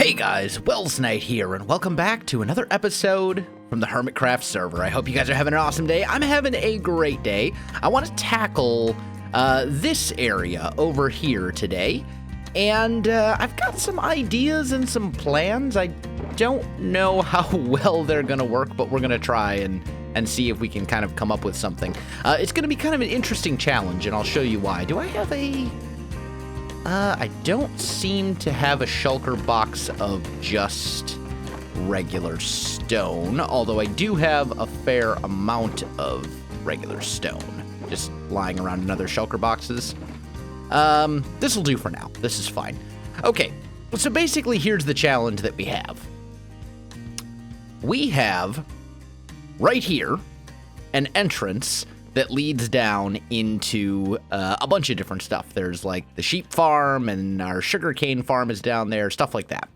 Hey guys, Welsknight here, and welcome back to another episode from the Hermitcraft server. I hope you guys are having an awesome day. I'm having a great day. I want to tackle this area over here today, and I've got some ideas and some plans. I don't know how well they're going to work, but we're going to try and see if we can kind of come up with something. It's going to be kind of an interesting challenge, and I'll show you why. Do I have a... I don't seem to have a shulker box of just regular stone, although I do have a fair amount of regular stone just lying around in other shulker boxes. This will do for now. This is fine. Okay, so basically here's the challenge that we have. We have, right here, an entrance that leads down into a bunch of different stuff. There's like the sheep farm and our sugarcane farm is down there, stuff like that.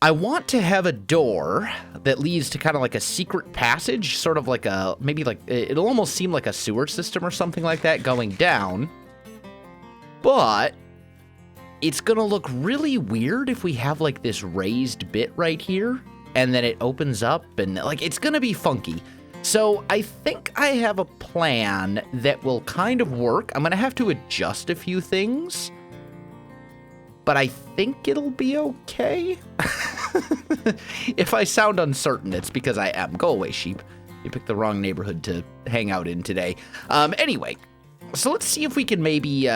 I want to have a door that leads to kind of like a secret passage, sort of like a, maybe like, it'll almost seem like a sewer system or something like that going down. But it's gonna look really weird if we have like this raised bit right here and then it opens up and like, it's gonna be funky. So I think I have a plan that will kind of work. I'm going to have to adjust a few things, but I think it'll be okay. If I sound uncertain, it's because I am. Go away, sheep. You picked the wrong neighborhood to hang out in today. Anyway, so let's see if we can maybe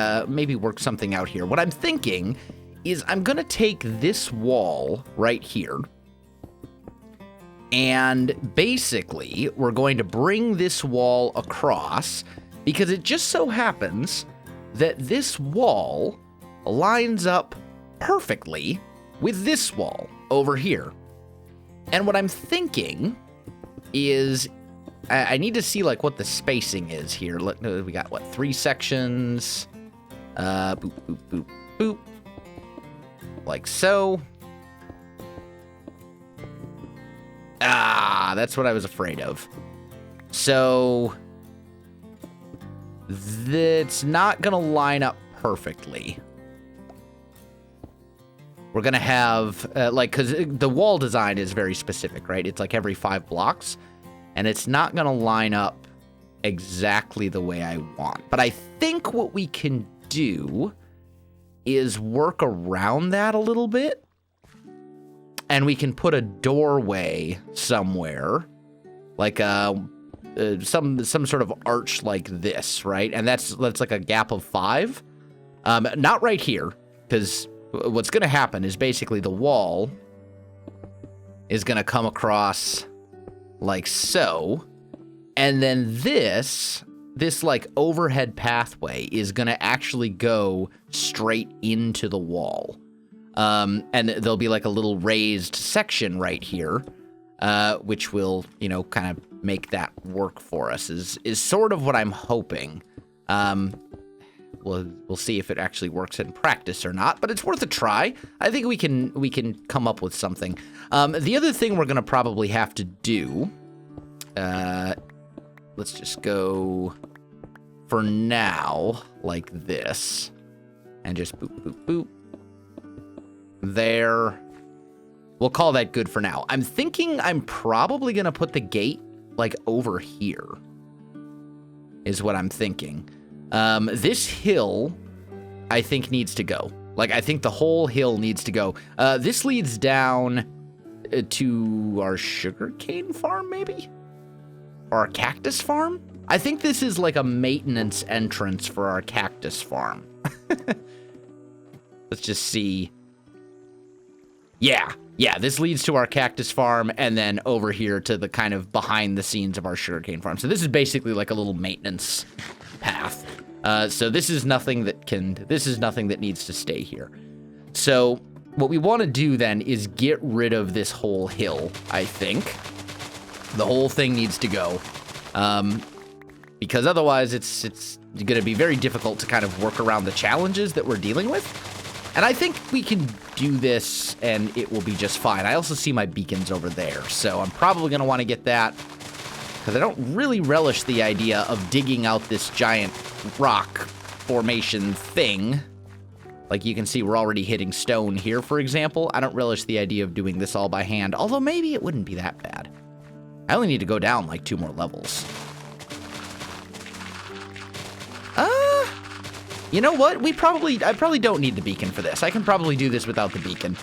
work something out here. What I'm thinking is I'm going to take this wall right here. And basically, we're going to bring this wall across because it just so happens that this wall lines up perfectly with this wall over here. And what I'm thinking is I need to see like what the spacing is here. We got what, 3 sections? Boop, boop, boop, boop. Like so. Ah, that's what I was afraid of. So, it's not going to line up perfectly. We're going to have, because the wall design is very specific, right? It's like every 5 blocks, and it's not going to line up exactly the way I want. But I think what we can do is work around that a little bit. And we can put a doorway somewhere, like some sort of arch like this, right? And that's like a gap of 5. Not right here, because what's going to happen is basically the wall is going to come across like so, and then this like overhead pathway is going to actually go straight into the wall. And there'll be like a little raised section right here, which will, kind of make that work for us is sort of what I'm hoping. We'll see if it actually works in practice or not, but it's worth a try. I think we can come up with something. The other thing we're going to probably have to do, let's just go for now like this and just boop, boop, boop. There. We'll call that good for now. I'm thinking I'm probably going to put the gate, like, over here. Is what I'm thinking. This hill, I think, needs to go. Like, I think the whole hill needs to go. This leads down to our sugarcane farm, maybe? Or our cactus farm? I think this is, like, a maintenance entrance for our cactus farm. Let's just see... Yeah, this leads to our cactus farm and then over here to the kind of behind the scenes of our sugarcane farm. So this is basically like a little maintenance path. So this is nothing that needs to stay here. So what we want to do then is get rid of this whole hill, I think. The whole thing needs to go. Because otherwise it's going to be very difficult to kind of work around the challenges that we're dealing with. And I think we can do this, and it will be just fine. I also see my beacons over there, so I'm probably going to want to get that, because I don't really relish the idea of digging out this giant rock formation thing. Like you can see we're already hitting stone here, for example. I don't relish the idea of doing this all by hand, although maybe it wouldn't be that bad. I only need to go down like 2 more levels. You know what? I probably don't need the beacon for this. I can probably do this without the beacon,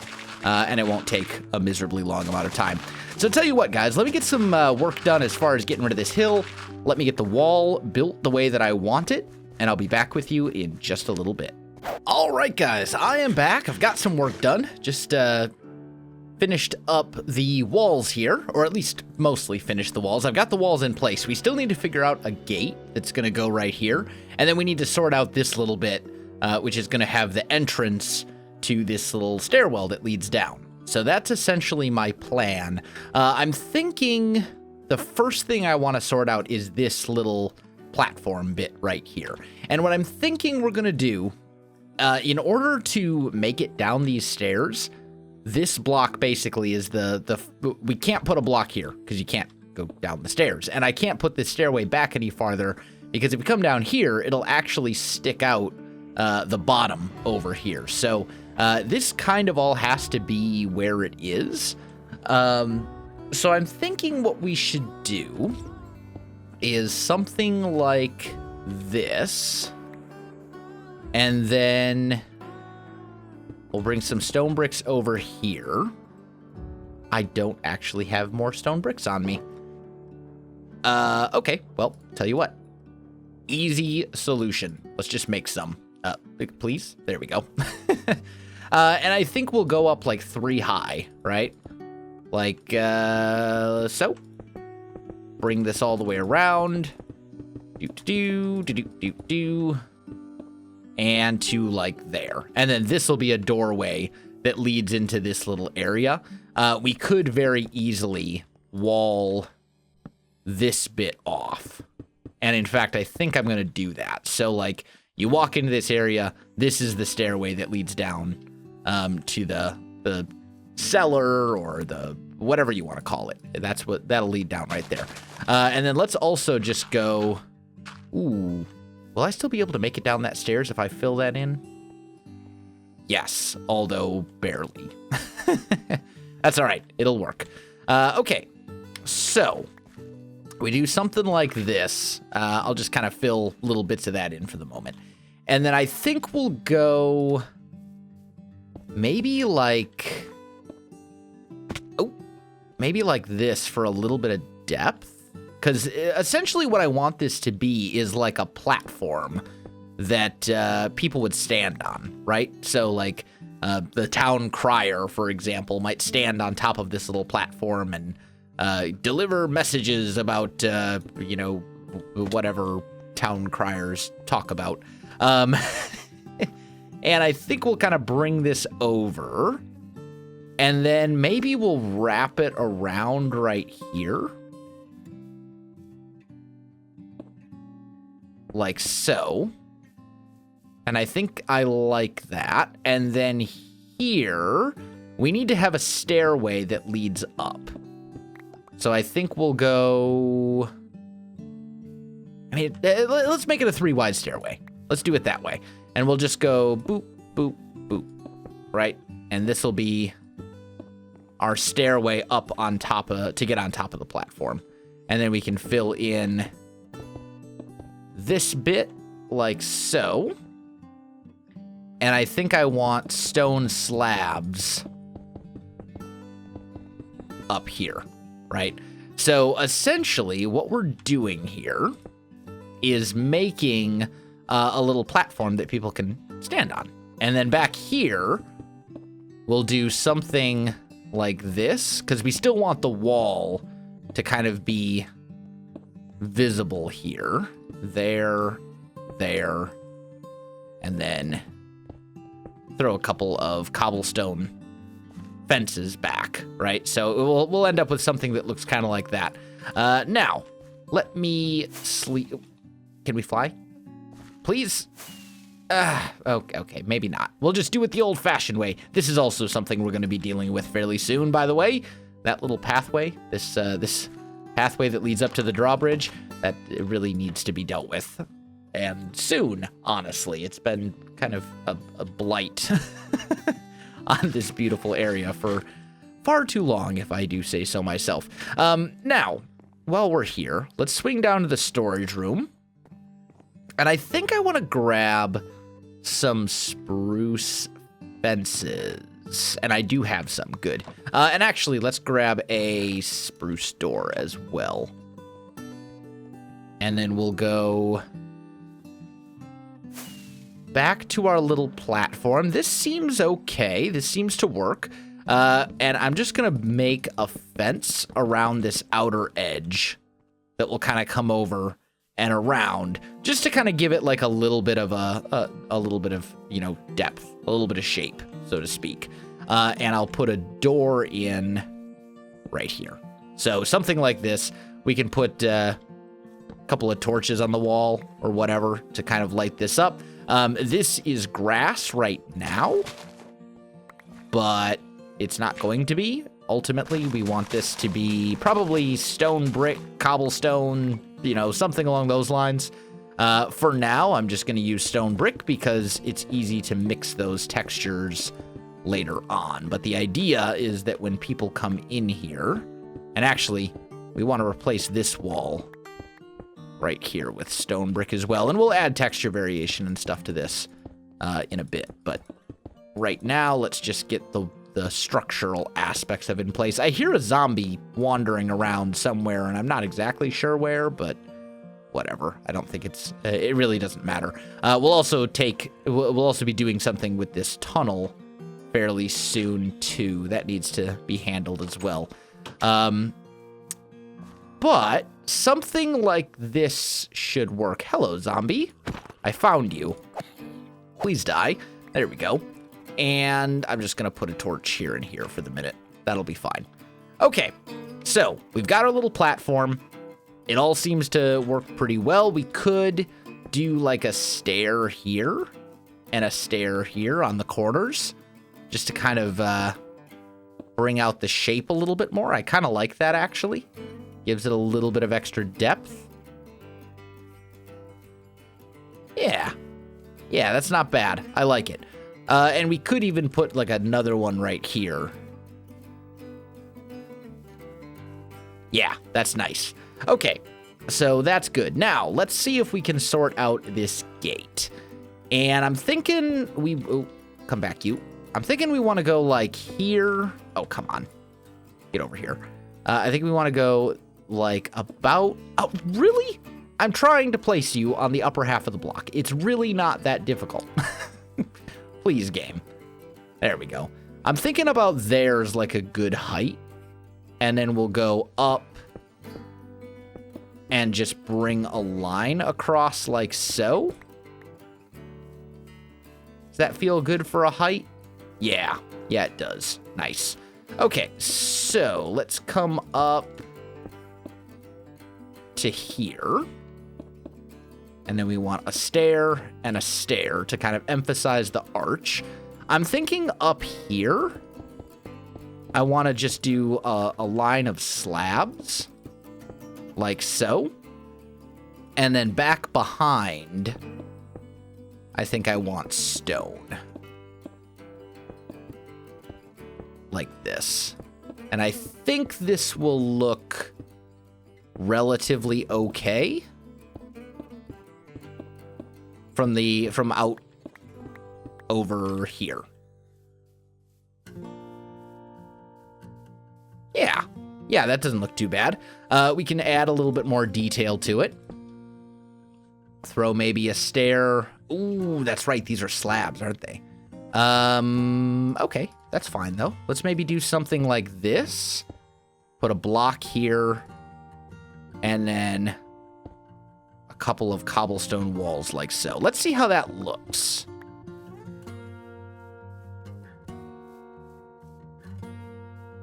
and it won't take a miserably long amount of time. So tell you what, guys, let me get some work done as far as getting rid of this hill. Let me get the wall built the way that I want it, and I'll be back with you in just a little bit. All right, guys, I am back. I've got some work done. Just finished up the walls here, or at least mostly finished the walls. I've got the walls in place. We still need to figure out a gate that's going to go right here, and then we need to sort out this little bit, which is going to have the entrance to this little stairwell that leads down. So that's essentially my plan. I'm thinking the first thing I want to sort out is this little platform bit right here. And what I'm thinking we're going to do, in order to make it down these stairs, this block basically is we can't put a block here because you can't go down the stairs. And I can't put this stairway back any farther because if we come down here, it'll actually stick out the bottom over here. So this kind of all has to be where it is. So I'm thinking what we should do is something like this. And then we'll bring some stone bricks over here. I don't actually have more stone bricks on me. Okay, well, tell you what. Easy solution. Let's just make some. Please? There we go. And I think we'll go up like 3 high, right? Like, so. Bring this all the way around. And to like there. And then this will be a doorway that leads into this little area. We could very easily wall this bit off. And in fact, I think I'm going to do that. So like you walk into this area, this is the stairway that leads down to the cellar or the whatever you want to call it. That'll lead down right there. And then let's also just go, ooh, will I still be able to make it down that stairs if I fill that in? Yes, although barely. That's all right. It'll work. Okay, so we do something like this. I'll just kind of fill little bits of that in for the moment. And then I think we'll go maybe like, maybe like this for a little bit of depth. Because essentially what I want this to be is like a platform that people would stand on, right? So like the town crier, for example, might stand on top of this little platform and deliver messages about, you know, whatever town criers talk about. And I think we'll kind of bring this over. And then maybe we'll wrap it around right here. Like so. And I think I like that. And then here, we need to have a stairway that leads up. So I think we'll go, I mean, let's make it a 3-wide stairway. Let's do it that way. And we'll just go boop, boop, boop, right? And this will be our stairway up on top of, to get on top of the platform. And then we can fill in this bit like so. And I think I want stone slabs up here, right? So essentially what we're doing here is making a little platform that people can stand on. And then back here, we'll do something like this, because we still want the wall to kind of be visible here. There, and then throw a couple of cobblestone fences back, right? So we'll end up with something that looks kind of like that. Now, let me sleep. Can we fly? Please? Okay, maybe not. We'll just do it the old-fashioned way. This is also something we're going to be dealing with fairly soon, by the way. That little pathway, this pathway that leads up to the drawbridge, that really needs to be dealt with and soon, honestly. It's been kind of a blight on this beautiful area for far too long, if I do say so myself. Now, while we're here, let's swing down to the storage room. And I think I want to grab some spruce fences. And I do have some. Good. And actually, let's grab a spruce door as well. And then we'll go back to our little platform. This seems okay. This seems to work. And I'm just going to make a fence around this outer edge that will kind of come over and around, just to kind of give it like a little bit of a little bit of, you know, depth, a little bit of shape, so to speak. And I'll put a door in right here. So something like this, we can put a couple of torches on the wall or whatever to kind of light this up. This is grass right now, but it's not going to be. Ultimately, we want this to be probably stone, brick, cobblestone, you know, something along those lines. For now, I'm just going to use stone brick because it's easy to mix those textures later on. But the idea is that when people come in here, and actually, we want to replace this wall right here with stone brick as well. And we'll add texture variation and stuff to this in a bit. But right now, let's just get the structural aspects of it in place. I hear a zombie wandering around somewhere, and I'm not exactly sure where, but whatever. I don't think it really doesn't matter. We'll also be doing something with this tunnel fairly soon too. That needs to be handled as well. But something like this should work. Hello, zombie. I found you. Please die. There we go. And I'm just going to put a torch here and here for the minute. That'll be fine. Okay, so we've got our little platform. It all seems to work pretty well. We could do like a stair here and a stair here on the corners just to kind of bring out the shape a little bit more. I kind of like that, actually. Gives it a little bit of extra depth. Yeah, that's not bad. I like it. And we could even put like another one right here. Yeah, that's nice. Okay, so that's good. Now, let's see if we can sort out this gate. And I'm thinking come back, you. I'm thinking we want to go like here. Oh, come on. Get over here. I think we want to go like about, oh, really? I'm trying to place you on the upper half of the block. It's really not that difficult. Please, game. There we go. I'm thinking about there's like a good height. And then we'll go up and just bring a line across like so. Does that feel good for a height? Yeah, it does. Nice. Okay, so let's come up to here. And then we want a stair and a stair to kind of emphasize the arch. I'm thinking up here, I want to just do a line of slabs, like so. And then back behind, I think I want stone. Like this. And I think this will look relatively okay. From out over here. Yeah, that doesn't look too bad. We can add a little bit more detail to it. Throw maybe a stair. Ooh, that's right. These are slabs, aren't they? Okay, that's fine though. Let's maybe do something like this. Put a block here. And then couple of cobblestone walls like so. Let's see how that looks.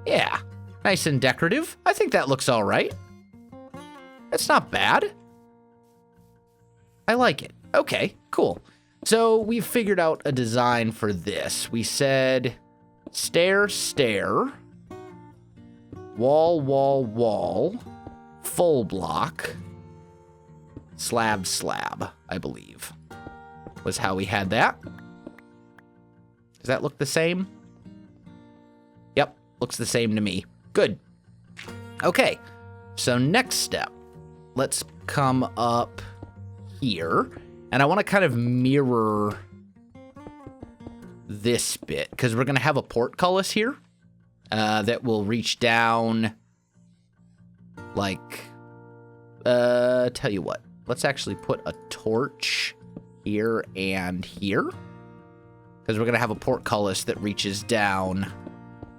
Yeah, nice and decorative. I think that looks all right. That's not bad. I like it. Okay, cool. So we've figured out a design for this. We said stair, stair, wall, wall, wall, full block, slab, slab. I believe, was how we had that. Does that look the same? Yep, looks the same to me. Good. Okay, so next step. Let's come up here, and I want to kind of mirror this bit, because we're going to have a portcullis here that will reach down, like, tell you what, let's actually put a torch here and here, because we're going to have a portcullis that reaches down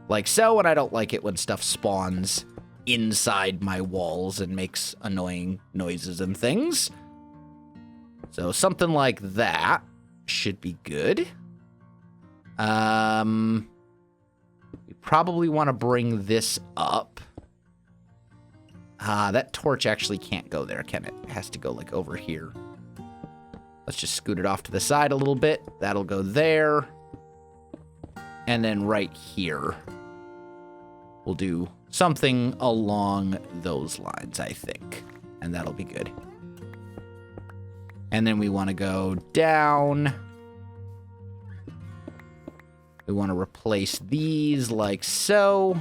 like so, and I don't like it when stuff spawns inside my walls and makes annoying noises and things. So something like that should be good. We probably want to bring this up. That torch actually can't go there, can it? It has to go like over here. Let's just scoot it off to the side a little bit. That'll go there. And then right here, we'll do something along those lines, I think. And that'll be good. And then we want to go down. We want to replace these like so.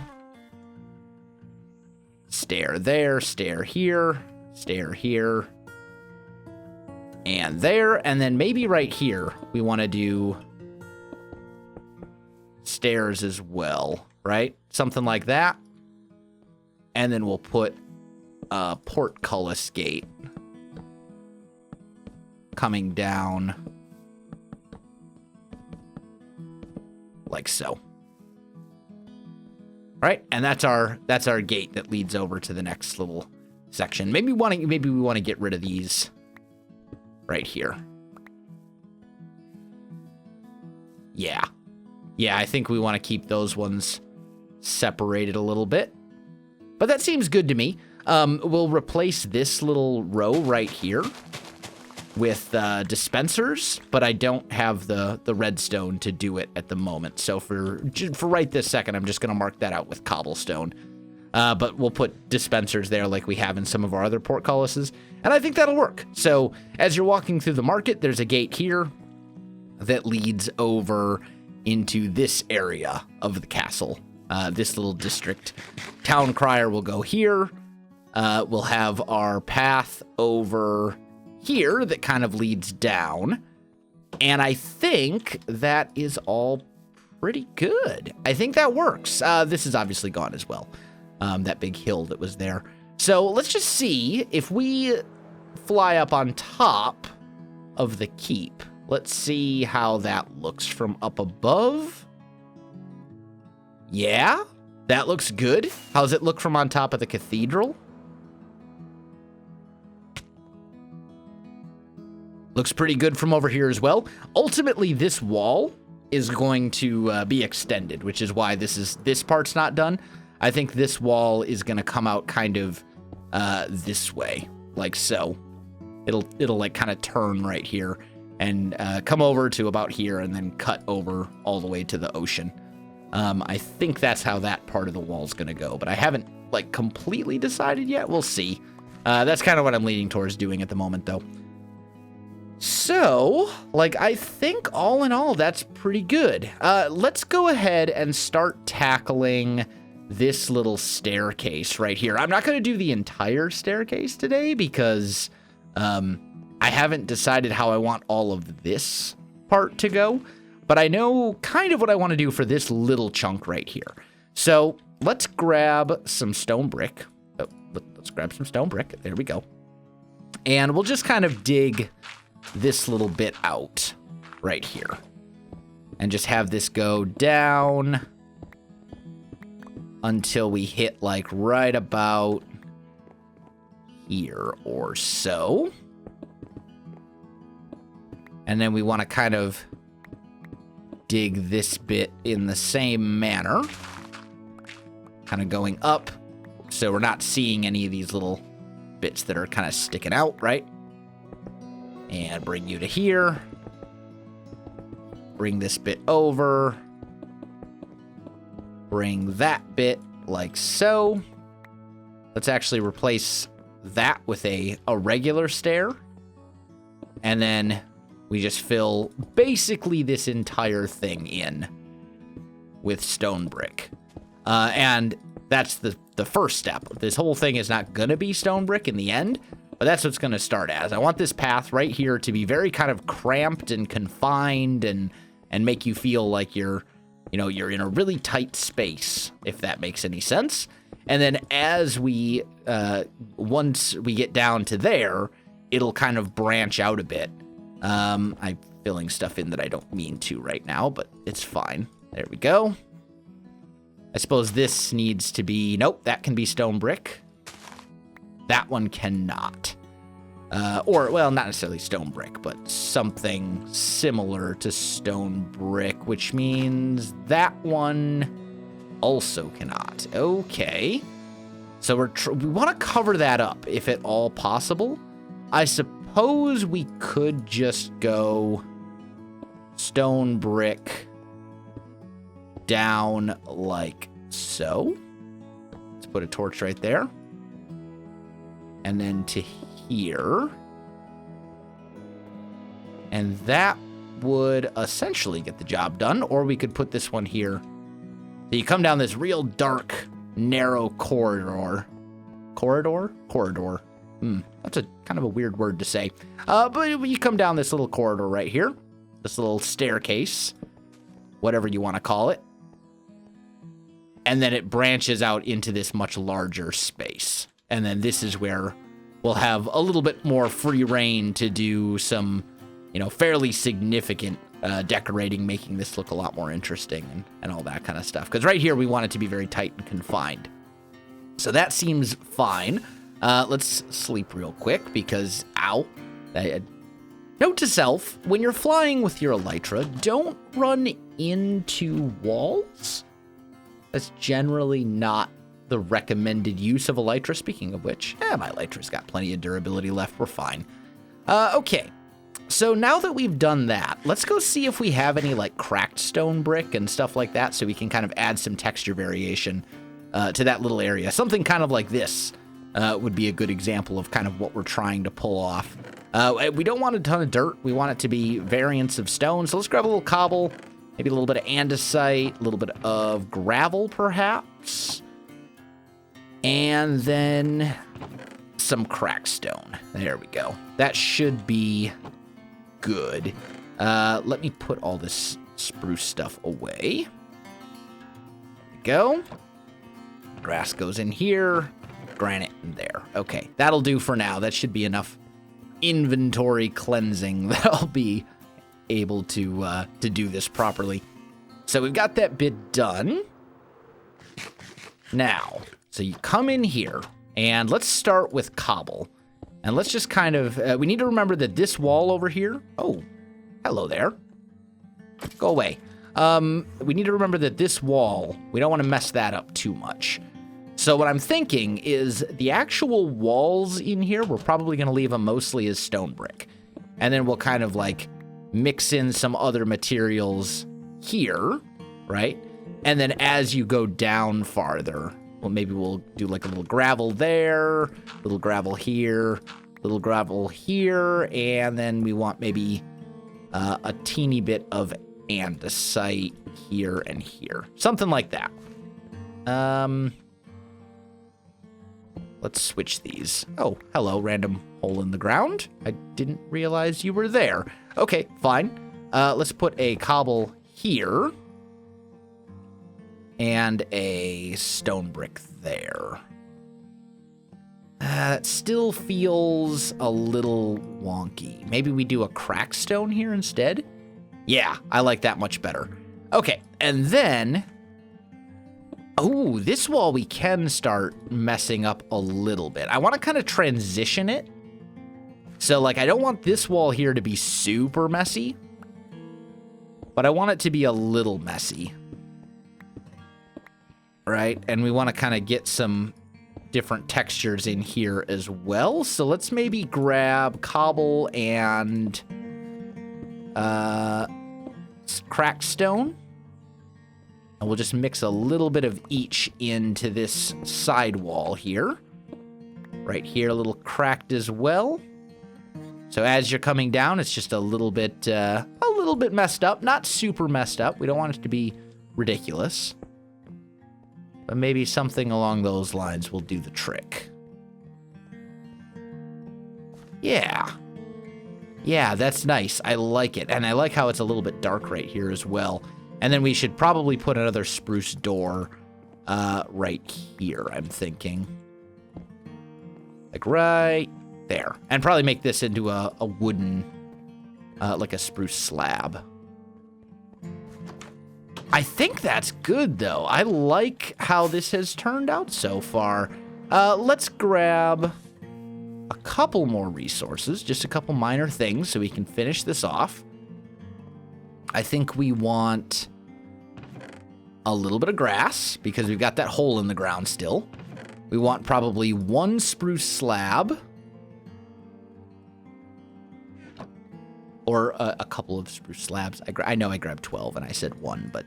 Stair there, stair here, and there. And then maybe right here, we want to do stairs as well, right? Something like that. And then we'll put a portcullis gate coming down like so. Right? And that's our gate that leads over to the next little section. Maybe we want to get rid of these right here. Yeah. Yeah, I think we want to keep those ones separated a little bit. But that seems good to me. We'll replace this little row right here with dispensers, but I don't have the redstone to do it at the moment. So for right this second, I'm just going to mark that out with cobblestone. But we'll put dispensers there like we have in some of our other portcullises, and I think that'll work. So as you're walking through the market, there's a gate here that leads over into this area of the castle, this little district. Town crier will go here. We'll have our path over here that kind of leads down. And I think that is all pretty good. I think that works. This is obviously gone as well. That big hill that was there. So let's just see if we fly up on top of the keep. Let's see how that looks from up above. Yeah, that looks good. How does it look from on top of the cathedral? Looks pretty good from over here as well. Ultimately, this wall is going to be extended, which is why this part's not done. I think this wall is going to come out kind of this way, like so. It'll like kind of turn right here and come over to about here and then cut over all the way to the ocean. I think that's how that part of the wall is going to go, but I haven't like completely decided yet. We'll see. That's kind of what I'm leaning towards doing at the moment, though. So, like, I think all in all, that's pretty good. Let's go ahead and start tackling this little staircase right here. I'm not going to do the entire staircase today because I haven't decided how I want all of this part to go, but I know kind of what I want to do for this little chunk right here. So let's grab some stone brick. Oh, let's grab some stone brick. There we go. And we'll just kind of dig this little bit out right here and just have this go down until we hit like right about here or so. And then we want to kind of dig this bit in the same manner, kind of going up so we're not seeing any of these little bits that are kind of sticking out, right? And bring you to here. Bring this bit over. Bring that bit like so. Let's actually replace that with a regular stair. And then we just fill basically this entire thing in with stone brick. And that's the first step. This whole thing is not going to be stone brick in the end, but that's what's going to start as. I want this path right here to be very kind of cramped and confined and make you feel like you're in a really tight space, if that makes any sense. And then as we, once we get down to there, it'll kind of branch out a bit. I'm filling stuff in that I don't mean to right now, but it's fine. There we go. I suppose this needs to be, nope, that can be stone brick. That one cannot. Or, well, not necessarily stone brick, but something similar to stone brick, which means that one also cannot. Okay. So we want to cover that up, if at all possible. I suppose we could just go stone brick down like so. Let's put a torch right there. And then to here. And that would essentially get the job done. Or we could put this one here. So you come down this real dark, narrow corridor. Corridor? Corridor. That's a kind of a weird word to say. But you come down this little corridor right here. This little staircase. Whatever you want to call it. And then it branches out into this much larger space. And then this is where we'll have a little bit more free reign to do some, fairly significant decorating, making this look a lot more interesting and all that kind of stuff. Because right here, we want it to be very tight and confined. So that seems fine. Let's sleep real quick because, ow. Note to self, when you're flying with your elytra, don't run into walls. That's generally not the recommended use of elytra. Speaking of which, my elytra's got plenty of durability left. We're fine. Okay. So now that we've done that, let's go see if we have any like cracked stone brick and stuff like that so we can kind of add some texture variation to that little area. Something kind of like this would be a good example of kind of what we're trying to pull off. We don't want a ton of dirt. We want it to be variants of stone. So let's grab a little cobble, maybe a little bit of andesite, a little bit of gravel perhaps, and then some cracked stone. There we go. That should be good. Let me put all this spruce stuff away. There we go. Grass goes in here. Granite in there. Okay, that'll do for now. That should be enough inventory cleansing that I'll be able to do this properly. So we've got that bit done. Now, so you come in here, and let's start with cobble. And let's just kind of, we need to remember that this wall over here, oh, hello there. Go away. We need to remember that this wall, we don't want to mess that up too much. So what I'm thinking is the actual walls in here, we're probably going to leave them mostly as stone brick. And then we'll kind of like mix in some other materials here, right? And then as you go down farther, well, maybe we'll do like a little gravel there, a little gravel here, and then we want maybe a teeny bit of andesite here and here. Something like that. Let's switch these. Oh, hello, random hole in the ground. I didn't realize you were there. Okay, fine. Let's put a cobble here. And a stone brick there. That still feels a little wonky. Maybe we do a cracked stone here instead? Yeah, I like that much better. Okay, and then... oh, this wall we can start messing up a little bit. I want to kind of transition it. So, like, I don't want this wall here to be super messy. But I want it to be a little messy. Right? And we want to kind of get some different textures in here as well. So let's maybe grab cobble and cracked stone. And we'll just mix a little bit of each into this side wall here. Right here, a little cracked as well. So as you're coming down, it's just a little bit messed up. Not super messed up. We don't want it to be ridiculous. But maybe something along those lines will do the trick. Yeah. Yeah, that's nice. I like it. And I like how it's a little bit dark right here as well. And then we should probably put another spruce door right here, I'm thinking. Like right there. And probably make this into a wooden, like a spruce slab. I think that's good, though. I like how this has turned out so far. Let's grab a couple more resources, just a couple minor things so we can finish this off. I think we want a little bit of grass because we've got that hole in the ground still. We want probably one spruce slab. Or a couple of spruce slabs. I know I grabbed 12 and I said 1, but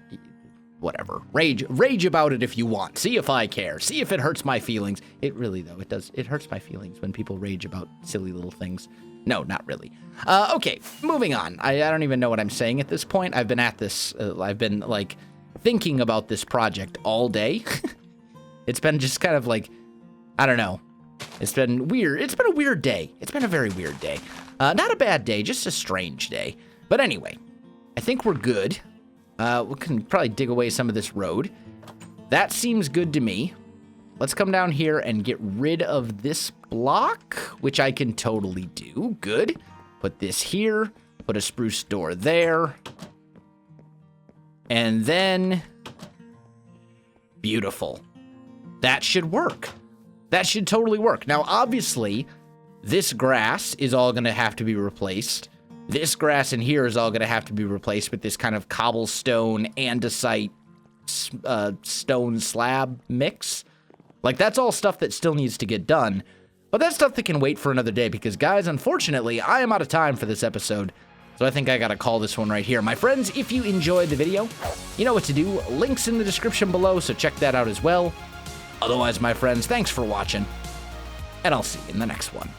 whatever. Rage about it if you want. See if I care. See if it hurts my feelings. It really, though, it does. It hurts my feelings when people rage about silly little things. No, not really. Okay, moving on. I don't even know what I'm saying at this point. I've been at this, I've been, like, thinking about this project all day. It's been just kind of like, I don't know. It's been weird. It's been a weird day. It's been a very weird day. Not a bad day, just a strange day. But anyway, I think we're good. We can probably dig away some of this road. That seems good to me. Let's come down here and get rid of this block, which I can totally do. Good. Put this here. Put a spruce door there. And then... beautiful. That should work. That should totally work. Now, obviously, this grass is all going to have to be replaced. This grass in here is all going to have to be replaced with this kind of cobblestone, andesite, stone slab mix. Like, that's all stuff that still needs to get done. But that's stuff that can wait for another day because, guys, unfortunately, I am out of time for this episode. So I think I got to call this one right here. My friends, if you enjoyed the video, you know what to do. Links in the description below, so check that out as well. Otherwise, my friends, thanks for watching, and I'll see you in the next one.